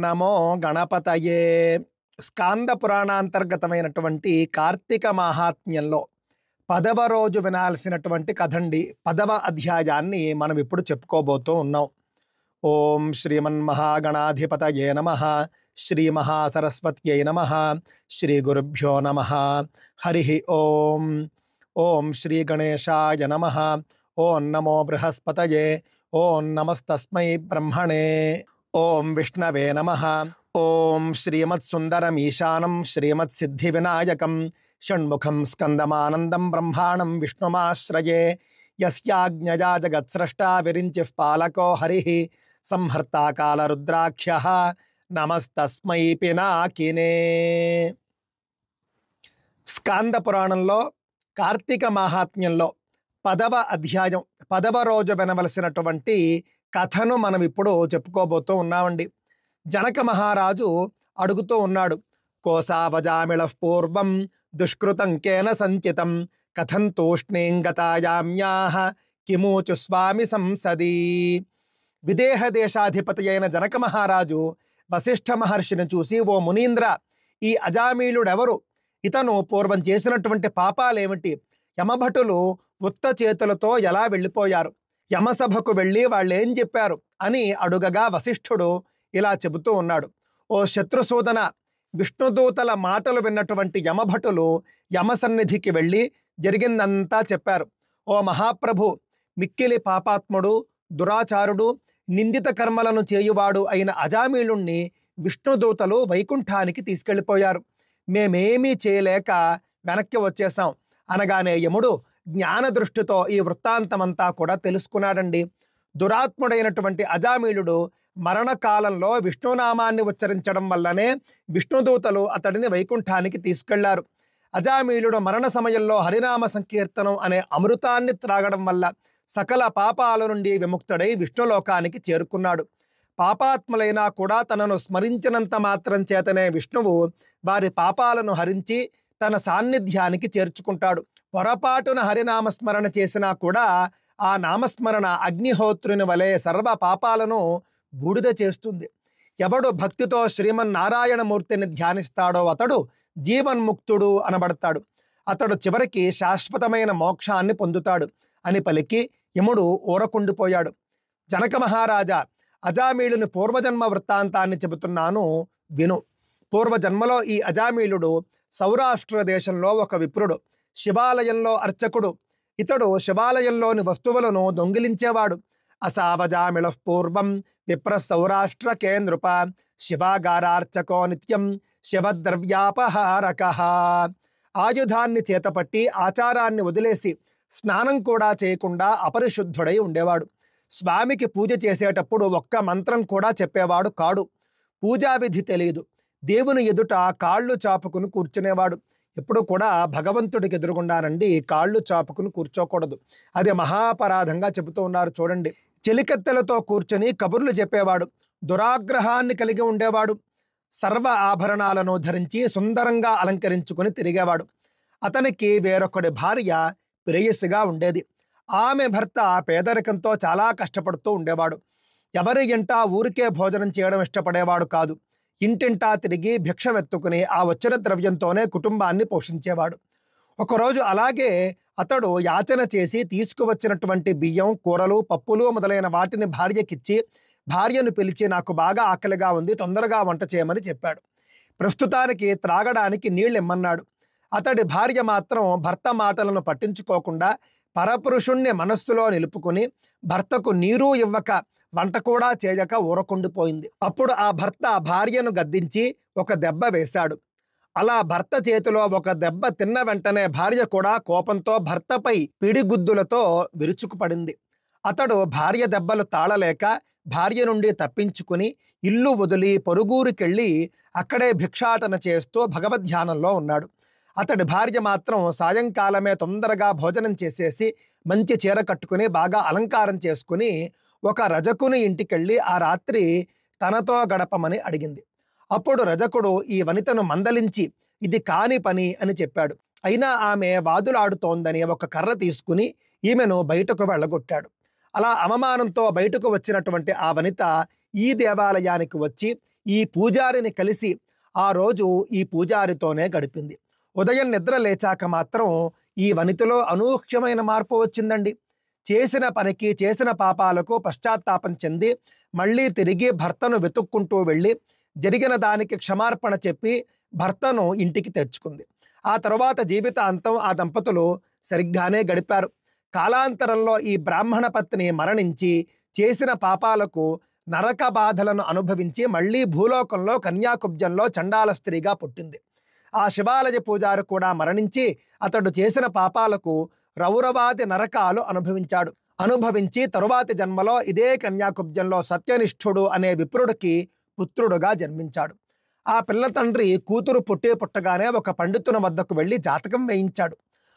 నమో గణపతయే. స్కాంద పురాణాంతర్గతమైనటువంటి కార్తీక మాహాత్మ్యంలో 10వ రోజు వినాల్సినటువంటి కథండి. 10వ అధ్యాయాన్ని మనం ఇప్పుడు చెప్పుకోబోతూ ఉన్నాం. ఓం శ్రీమన్మహాగణాధిపతయే నమః. శ్రీ మహాసరస్వత్యై నమః. శ్రీ గురుభ్యో నమః. హరి ఓం. ఓం శ్రీ గణేశాయ నమః. ఓం నమో బృహస్పతయే. ఓం నమస్తస్మై బ్రహ్మణే. ఓం విష్ణవే నమః. ఓం శ్రీమత్సుందరమీశానం శ్రీమత్సిద్ధివినాయకం షణ్ముఖం స్కందమానందం బ్రహ్మాణం విష్ణుమాశ్రయే. యస్యాజ్ఞయా జగత్స్రష్టా విరించిః పాలకో హరిః సంహర్తా కాలరుద్రాఖ్యః నమస్తస్మై పినాకినే. స్కాంద పురాణంలో కార్తీక మాహాత్మ్యంలో 10వ అధ్యాయం 10వ రోజు వినవలసినటువంటి కథను మనం ఇప్పుడు చెప్పుకోబోతూ ఉన్నామండి. జనక మహారాజు అడుగుతూ ఉన్నాడు, కోసావజామిళః పూర్వం దుష్కృతం కేన సంచితం కథం తూష్ణీంగతాయామ్యాః కిమూచు స్వామి సంసదీ. విదేహ దేశాధిపతి అయిన జనక మహారాజు వశిష్ఠ మహర్షిని చూసి, ఓ మునీంద్ర, ఈ అజామీళుడెవరు? ఇతను పూర్వం చేసినటువంటి పాపాలేమిటి? యమభటులు ఉత్త చేతులతో ఎలా వెళ్ళిపోయారు? యమసభకు వెళ్ళి వాళ్ళేం చెప్పారు అని అడుగగా వశిష్ఠుడు ఇలా చెబుతూ ఉన్నాడు, ఓ శత్రుసూదన, విష్ణుదూతల మాటలు విన్నటువంటి యమభటులు యమసన్నిధికి వెళ్ళి జరిగిందంతా చెప్పారు. ఓ మహాప్రభు, మిక్కిలి పాపాత్ముడు, దురాచారుడు, నిందిత కర్మలను చేయువాడు అయిన అజామీళుణ్ణి విష్ణుదూతలు వైకుంఠానికి తీసుకెళ్ళిపోయారు. మేమేమీ చేయలేక వెనక్కి వచ్చేసాం అనగానే యముడు జ్ఞాన దృష్టితో ఈ వృత్తాంతమంతా కూడా తెలుసుకున్నాడండి. దురాత్ముడైనటువంటి అజామీళుడు మరణకాలంలో విష్ణునామాన్ని ఉచ్చరించడం వల్లనే విష్ణుదూతలు అతడిని వైకుంఠానికి తీసుకెళ్లారు. అజామీళుడు మరణ సమయంలో హరినామ సంకీర్తనం అనే అమృతాన్ని త్రాగడం వల్ల సకల పాపాల నుండి విముక్తుడై విష్ణులోకానికి చేరుకున్నాడు. పాపాత్ములైనా కూడా తనను స్మరించినంత మాత్రం చేతనే విష్ణువు వారి పాపాలను హరించి తన సాన్నిధ్యానికి చేర్చుకుంటాడు. పొరపాటున హరినామస్మరణ చేసినా కూడా ఆ నామస్మరణ అగ్నిహోత్రుని వలె సర్వ పాపాలను బూడిద చేస్తుంది. ఎవడు భక్తితో శ్రీమన్నారాయణమూర్తిని ధ్యానిస్తాడో అతడు జీవన్ముక్తుడు అనబడతాడు. అతడు చివరికి శాశ్వతమైన మోక్షాన్ని పొందుతాడు అని పలికి యముడు ఊరకుండిపోయాడు. జనక మహారాజా, అజామీళుని పూర్వజన్మ వృత్తాంతాన్ని చెబుతున్నాను విను. పూర్వజన్మలో ఈ అజామీళుడు సౌరాష్ట్ర దేశంలో ఒక విప్రుడు, శివాలయంలో అర్చకుడు. ఇతడు శివాలయంలోని వస్తువులను దొంగిలించేవాడు. అసావజామిళః పూర్వం విప్ర సౌరాష్ట్ర కేంద్రప శివాగారార్చకో నిత్యం శివద్రవ్యాపహారకః. ఆయుధాన్ని చేతపట్టి ఆచారాన్ని వదిలేసి స్నానం కూడా చేయకుండా అపరిశుద్ధుడై ఉండేవాడు. స్వామికి పూజ చేసేటప్పుడు ఒక్క మంత్రం కూడా చెప్పేవాడు కాడు. పూజావిధి తెలియదు. దేవుని ఎదుట కాళ్ళు చాపుకుని కూర్చునేవాడు. ఎప్పుడు కూడా భగవంతుడికి ఎదురుగుండానండి కాళ్ళు చాపుకుని కూర్చోకూడదు. అది మహాపరాధంగా చెబుతూ ఉన్నారు చూడండి. చెలికత్తెలతో కూర్చొని కబుర్లు చెప్పేవాడు. దురాగ్రహాన్ని కలిగి ఉండేవాడు. సర్వ ఆభరణాలను ధరించి సుందరంగా అలంకరించుకుని తిరిగేవాడు. అతనికి వేరొకడి భార్య ప్రేయసిగా ఉండేది. ఆమె భర్త పేదరికంతో చాలా కష్టపడుతూ ఉండేవాడు. ఎవరి ఇంట ఊరికే భోజనం చేయడం ఇష్టపడేవాడు కాదు. ఇంటింటా తిరిగి భిక్షమెత్తుకుని ఆ వచ్చిన ద్రవ్యంతోనే కుటుంబాన్ని పోషించేవాడు. ఒకరోజు అలాగే అతడు యాచన చేసి తీసుకువచ్చినటువంటి బియ్యం, కూరలు, పప్పులు మొదలైన వాటిని భార్యకిచ్చి భార్యను పిలిచి, నాకు బాగా ఆకలిగా ఉంది, తొందరగా వంట చేయమని చెప్పాడు. ప్రస్తుతానికి త్రాగడానికి నీళ్ళు ఇమ్మన్నాడు. అతడి భార్య మాత్రం భర్త మాటలను పట్టించుకోకుండా పరపురుషుణ్ణి మనస్సులో నిలుపుకుని భర్తకు నీరు ఇవ్వక వంట కూడా చేయక ఊరకుండిపోయింది. అప్పుడు ఆ భర్త భార్యను గద్దించి ఒక దెబ్బ వేశాడు. అలా భర్త చేతిలో ఒక దెబ్బ తిన్న వెంటనే భార్య కూడా కోపంతో భర్తపై పిడిగుద్దులతో విరుచుకుపడింది. అతడు భార్య దెబ్బలు తాళలేక భార్య నుండి తప్పించుకుని ఇల్లు వదిలి పొరుగురికెళ్ళి అక్కడే భిక్షాటన చేస్తూ భగవద్ధ్యానంలో ఉన్నాడు. అతడి భార్య మాత్రం సాయంకాలమే తొందరగా భోజనం చేసేసి మంచి చీర కట్టుకుని బాగా అలంకారం చేసుకుని ఒక రజకుని ఇంటికెళ్ళి ఆ రాత్రి తనతో గడపమని అడిగింది. అప్పుడు రజకుడు ఈ వనితను మందలించి ఇది కాని పని అని చెప్పాడు. అయినా ఆమె వాదులాడుతోందని ఒక కర్ర తీసుకుని ఈమెను బయటకు వెళ్ళగొట్టాడు. అలా అవమానంతో బయటకు వచ్చినటువంటి ఆ వనిత ఈ దేవాలయానికి వచ్చి ఈ పూజారిని కలిసి ఆ రోజు ఈ పూజారితోనే గడిపింది. ఉదయం నిద్ర లేచాక మాత్రం ఈ వనితలో అనూహ్యమైన మార్పు వచ్చిందండి. చేసిన పనికి, చేసిన పాపాలకు పశ్చాత్తాపం చెంది మళ్ళీ తిరిగి భర్తను వెతుక్కుంటూ వెళ్ళి జరిగిన దానికి క్షమార్పణ చెప్పి భర్తను ఇంటికి తెచ్చుకుంది. ఆ తర్వాత జీవితాంతం ఆ దంపతులు సరిగ్గానే గడిపారు. కాలాంతరంలో ఈ బ్రాహ్మణ పత్ని మరణించి చేసిన పాపాలకు నరక బాధలను అనుభవించి మళ్ళీ భూలోకంలో కన్యాకుబ్జంలో చండాల స్త్రీగా పుట్టింది. ఆ శివాలయ పూజారి కూడా మరణించి అతడు చేసిన పాపాలకు రౌరవాది నరకాలు అనుభవించి తరువాతి జన్మలో ఇదే కన్యాకుబ్జంలో సత్యనిష్ఠుడు అనే విప్రుడికి పుత్రుడుగా జన్మించాడు. ఆ పిల్ల తండ్రి కూతురు పుట్టగానే ఒక పండితుని వద్దకు వెళ్ళి జాతకం వేయించాడు.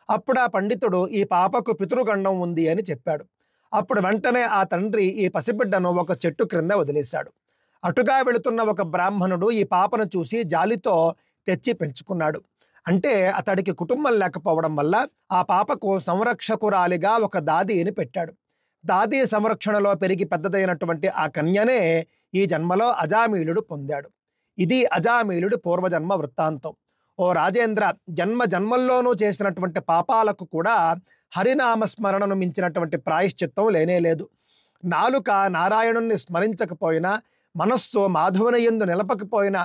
అప్పుడు ఆ పండితుడు ఈ పాపకు పితృగండం ఉంది అని చెప్పాడు. అప్పుడు వెంటనే ఆ తండ్రి ఈ పసిబిడ్డను ఒక చెట్టు క్రింద వదిలేశాడు. అటుగా వెళుతున్న ఒక బ్రాహ్మణుడు ఈ పాపను చూసి జాలితో తెచ్చి పెంచుకున్నాడు. అంటే అతడికి కుటుంబం లేకపోవడం వల్ల ఆ పాపకు సంరక్షకురాలిగా ఒక దాదీని పెట్టాడు. దాదీ సంరక్షణలో పెరిగి పెద్దదైనటువంటి ఆ కన్యనే ఈ జన్మలో అజామీళుడు పొందాడు. ఇది అజామీళుడి పూర్వజన్మ వృత్తాంతం. ఓ రాజేంద్ర, జన్మల్లోనూ చేసినటువంటి పాపాలకు కూడా హరినామస్మరణను మించినటువంటి ప్రాయశ్చిత్తం లేనేలేదు. నాలుక నారాయణుణ్ణి స్మరించకపోయినా, మనస్సు మాధవుని యందు నిలపకపోయినా,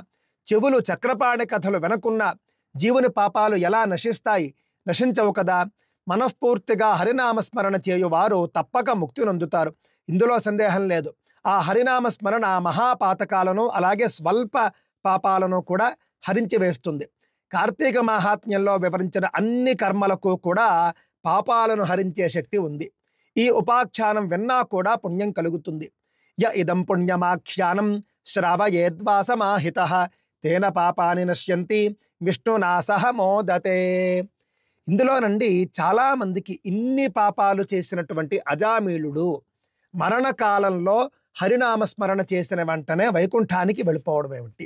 చెవులు చక్రపాణి కథలు వినకున్నా జీవుని పాపాలు ఎలా నశించవు కదా. మనఃపూర్తిగా హరినామస్మరణ చేయువారు తప్పక ముక్తి నొందుతారు. ఇందులో సందేహం లేదు. ఆ హరినామస్మరణ మహాపాతకాలను అలాగే స్వల్ప పాపాలను కూడా హరించి వేస్తుంది. కార్తీక మహాత్మ్యంలో వివరించిన అన్ని కర్మలకు కూడా పాపాలను హరించే శక్తి ఉంది. ఈ ఉపాఖ్యానం విన్నా కూడా పుణ్యం కలుగుతుంది. య ఇదం పుణ్యమాఖ్యానం శ్రావయేద్వాసమాహితః తేన పాపాని నశ్యంతి విష్ణునా సహ మోదతే. ఇందులోనండి చాలామందికి ఇన్ని పాపాలు చేసినటువంటి అజామీళుడు మరణకాలంలో హరినామస్మరణ చేసిన వెంటనే వైకుంఠానికి వెళ్ళిపోవడం ఏమిటి,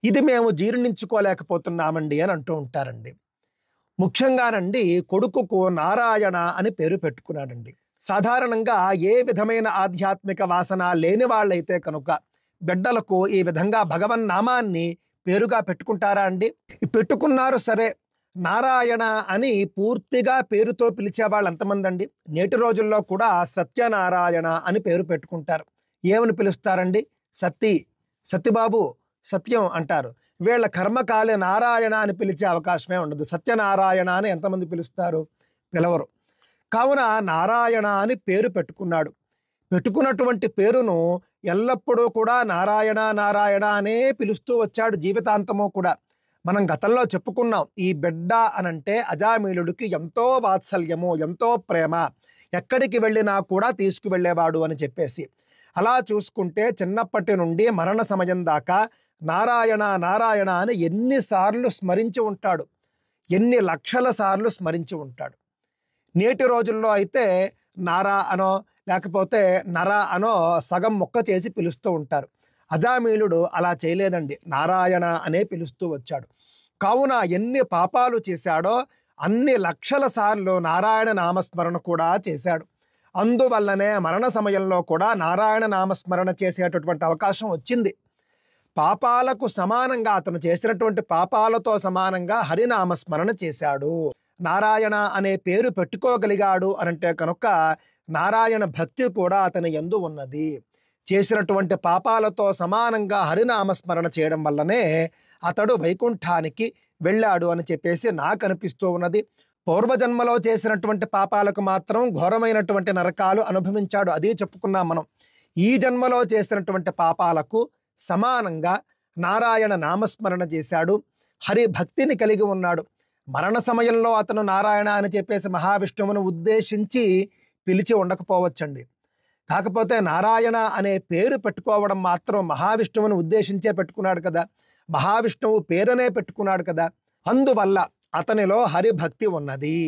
ఇది మేము జీర్ణించుకోలేకపోతున్నామండి అని అంటూ ఉంటారండి. ముఖ్యంగానండి కొడుకుకు నారాయణ అని పేరు పెట్టుకున్నాడండి. సాధారణంగా ఏ విధమైన ఆధ్యాత్మిక వాసన లేని వాళ్ళైతే కనుక బిడ్డలకు ఈ విధంగా భగవన్నామాన్ని పేరుగా పెట్టుకుంటారా అండి? పెట్టుకున్నారు సరే, నారాయణ అని పూర్తిగా పేరుతో పిలిచే వాళ్ళు ఎంతమంది అండి? నేటి రోజుల్లో కూడా సత్యనారాయణ అని పేరు పెట్టుకుంటారు. ఏమని పిలుస్తారండి? సత్యబాబు, సత్యం అంటారు. వీళ్ళ కర్మకాలే నారాయణ అని పిలిచే అవకాశమే ఉండదు. సత్యనారాయణ అని ఎంతమంది పిలుస్తారు? పిలవరు. కావున నారాయణ అని పేరు పెట్టుకున్నాడు. పెట్టుకున్నటువంటి పేరును ఎల్లప్పుడూ కూడా నారాయణ నారాయణ అనే పిలుస్తూ వచ్చాడు జీవితాంతమూ కూడా. మనం గతంలో చెప్పుకున్నాం, ఈ బిడ్డ అనంటే అజామీళుడికి ఎంతో వాత్సల్యము, ఎంతో ప్రేమ, ఎక్కడికి వెళ్ళినా కూడా తీసుకువెళ్ళేవాడు అని చెప్పేసి. అలా చూసుకుంటే చిన్నప్పటి నుండి మరణ సమయం దాకా నారాయణ నారాయణ అని ఎన్నిసార్లు స్మరించి ఉంటాడు, ఎన్ని లక్షల సార్లు స్మరించి ఉంటాడు. నేటి రోజుల్లో అయితే నారా అనో లేకపోతే నర అనో సగం మొక్క చేసి పిలుస్తూ ఉంటారు. అజామీళుడు అలా చేయలేదండి, నారాయణ అనే పిలుస్తూ వచ్చాడు. కావున ఎన్ని పాపాలు చేశాడో అన్ని లక్షల సార్లు నారాయణ నామస్మరణ కూడా చేశాడు. అందువల్లనే మరణ సమయంలో కూడా నారాయణ నామస్మరణ చేసేటటువంటి అవకాశం వచ్చింది. పాపాలకు సమానంగా అతను చేసినటువంటి పాపాలతో సమానంగా హరినామస్మరణ చేశాడు. నారాయణ అనే పేరు పెట్టుకోగలిగాడు అనంటే కనుక నారాయణ భక్తి కూడా అతని యందు ఉన్నది. చేసినటువంటి పాపాలతో సమానంగా హరినామస్మరణ చేయడం వల్లనే అతడు వైకుంఠానికి వెళ్ళాడు అని చెప్పేసి నాకు అనిపిస్తూ ఉన్నది. పూర్వజన్మలో చేసినటువంటి పాపాలకు మాత్రం ఘోరమైనటువంటి నరకాలు అనుభవించాడు, అదే చెప్పుకున్నాం మనం. ఈ జన్మలో చేసినటువంటి పాపాలకు సమానంగా నారాయణ నామస్మరణ చేశాడు, హరి భక్తిని కలిగి ఉన్నాడు. మరణ సమయంలో అతను నారాయణ అని చెప్పేసి మహావిష్ణువును ఉద్దేశించి పిలిచి ఉండకపోవచ్చండి. కాకపోతే నారాయణ అనే పేరు పెట్టుకోవడం మాత్రం మహావిష్ణువును ఉద్దేశించే పెట్టుకున్నాడు కదా, మహావిష్ణువు పేరునే పెట్టుకున్నాడు కదా. అందువల్ల అతనిలో హరిభక్తి ఉన్నది.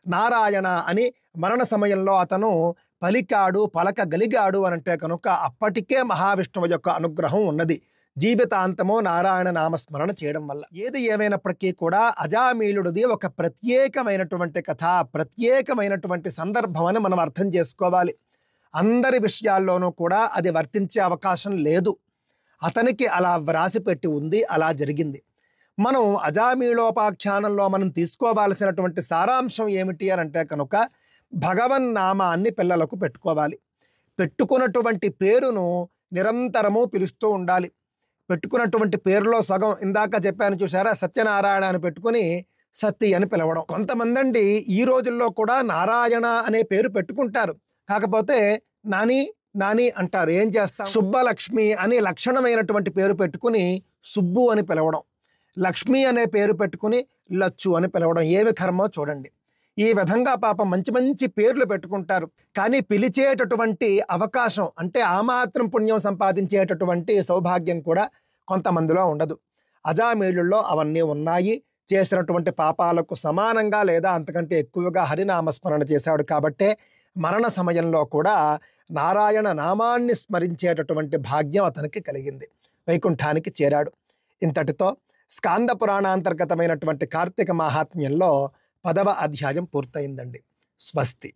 నారాయణ అని మరణ సమయంలో అతను పలకగలిగాడు అనంటే కనుక అప్పటికే మహావిష్ణువు యొక్క అనుగ్రహం ఉన్నది జీవితాంతము నారాయణ నామస్మరణ చేయడం వల్ల. ఏది ఏమైనప్పటికీ కూడా అజామీళుడిది ఒక ప్రత్యేకమైనటువంటి కథ, ప్రత్యేకమైనటువంటి సందర్భం అని మనం అర్థం చేసుకోవాలి. అందరి విషయాల్లోనూ కూడా అది వర్తించే అవకాశం లేదు. అతనికి అలా వ్రాసిపెట్టి ఉంది, అలా జరిగింది. మనం అజామీళోపాఖ్యానంలో మనం తీసుకోవాల్సినటువంటి సారాంశం ఏమిటి అని అంటే కనుక భగవన్నామాన్ని పిల్లలకు పెట్టుకోవాలి. పెట్టుకున్నటువంటి పేరును నిరంతరము పిలుస్తూ ఉండాలి. పెట్టుకున్నటువంటి పేరులో సగం ఇందాక చెప్పాను చూసారా, సత్యనారాయణ అని పెట్టుకుని సత్తి అని పిలవడం. కొంతమంది ఈ రోజుల్లో కూడా నారాయణ అనే పేరు పెట్టుకుంటారు, కాకపోతే నాని నాని అంటారు. ఏం చేస్తాం, సుబ్బలక్ష్మి అని లక్షణమైనటువంటి పేరు పెట్టుకుని సుబ్బు అని పిలవడం, లక్ష్మి అనే పేరు పెట్టుకుని లచ్చు అని పిలవడం. ఏమి కర్మో చూడండి. ఈ విధంగా పాపం మంచి మంచి పేర్లు పెట్టుకుంటారు, కానీ పిలిచేటటువంటి అవకాశం అంటే ఆ మాత్రం పుణ్యం సంపాదించేటటువంటి సౌభాగ్యం కూడా కొంతమందిలో ఉండదు. అజామీళుల్లో అవన్నీ ఉన్నాయి. చేసినటువంటి పాపాలకు సమానంగా లేదా అంతకంటే ఎక్కువగా హరినామస్మరణ చేశాడు కాబట్టే మరణ సమయంలో కూడా నారాయణ నామాన్ని స్మరించేటటువంటి భాగ్యం అతనికి కలిగింది. వైకుంఠానికి చేరాడు. ఇంతటితో స్కాంద పురాణాంతర్గతమైనటువంటి కార్తీక మాహాత్మ్యంలో 10వ అధ్యాయం పూర్తయిందండి. స్వస్తి.